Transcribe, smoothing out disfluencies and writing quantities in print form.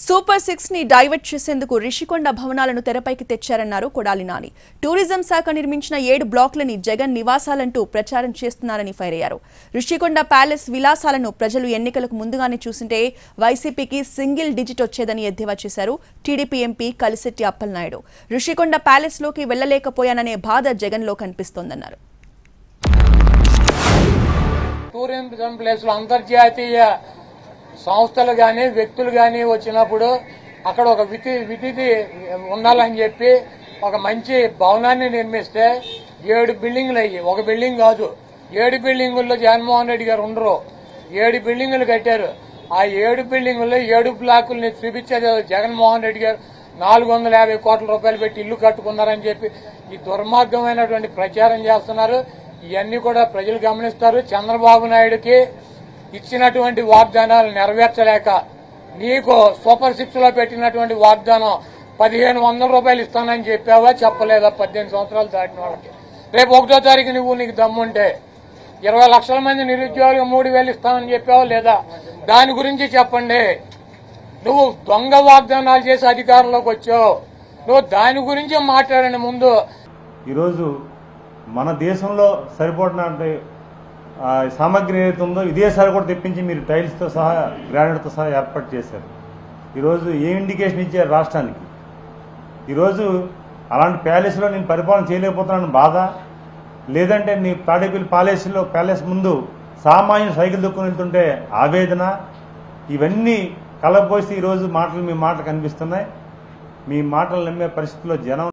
Super 6 ని divert చేసేందుకు రిషికొండ భవనాలను తెరపైకి తెచ్చారన్నారు కొడాలి నాని. టూరిజం శాఖ నిర్మించిన 7 బ్లాక్లని జగన్ నివాసాలంటూ ప్రచారం చేస్తున్నారని ఫైర్ అయ్యారు. రిషికొండ ప్యాలెస్ విలాసాలను ప్రజలు ఎన్నికలకు ముందుగానే చూసింటే వైసీపీకి సింగిల్ డిజిట్ వచ్చేదని ఎద్దేవా చేశారు. TDP MP Kalisetti Appalanaidu Rishikonda palace లోకి వెళ్లలేకపోయాననే బాధ జగన్ లో కనిపిస్తోందన్నారు. టూరిజం ప్లేస్ లో అంతర్జాతీయ సంస్థలు గాని వ్యక్తులు గాని వచ్చినప్పుడు అక్కడ ఒక విధిది ఉండాలని చెప్పి ఒక మంచి భవనాన్ని నిర్మిస్తే 7 బిల్డింగులు అయ్యి, ఒక బిల్డింగ్ కాదు 7 బిల్డింగుల్లో జగన్మోహన్ రెడ్డి గారు ఉండరు. 7 బిల్డింగులు కట్టారు. ఆ 7 బిల్డింగుల్లో 7 బ్లాకుల్ని చూపించేది జగన్మోహన్ రెడ్డి గారు 450 కోట్ల రూపాయలు పెట్టి ఇల్లు కట్టుకున్నారని చెప్పి ఈ దుర్మార్గమైనటువంటి ప్రచారం చేస్తున్నారు. ఇవన్నీ కూడా ప్రజలు గమనిస్తారు. చంద్రబాబు నాయుడుకి ఇచ్చినటువంటి వాగ్దానాలు నెరవేర్చలేక నీకు సూపర్ 6 లో పెట్టినటువంటి వాగ్దానం 1500 రూపాయలు ఇస్తానని చెప్పావా, చెప్పలేదా? 18 సంవత్సరాలు దాటిన వాళ్ళకి రేపు 1వ తారీఖు నీకు దమ్ముంటే 20 లక్షల మంది నిరుద్యోగులకు 3000 ఇస్తామని చెప్పావా లేదా? దాని గురించి చెప్పండి. నువ్వు దొంగ వాగ్దానాలు చేసి అధికారంలోకి వచ్చావు. నువ్వు దాని గురించి మాట్లాడండి ముందు. ఈరోజు మన దేశంలో సరిపడినటువంటి సామగ్రి ఏదైతే ఉందో విదేశాలు కూడా తెప్పించి మీరు టైల్స్తో సహా గ్రానైట్తో సహా ఏర్పాటు చేశారు. ఈరోజు ఏ ఇండికేషన్ ఇచ్చారు రాష్ట్రానికి? ఈరోజు అలాంటి ప్యాలెస్లో నేను పరిపాలన చేయలేకపోతున్నాను బాధ, లేదంటే నీ తాడేపల్లి ప్యాలెస్ ముందు సామాన్యులు సైకిల్ దొక్కుని వెళ్తుంటే ఆవేదన, ఇవన్నీ కలబోసి ఈరోజు మీ మాటలు కనిపిస్తున్నాయి. మీ మాటలు నమ్మే పరిస్థితుల్లో జనం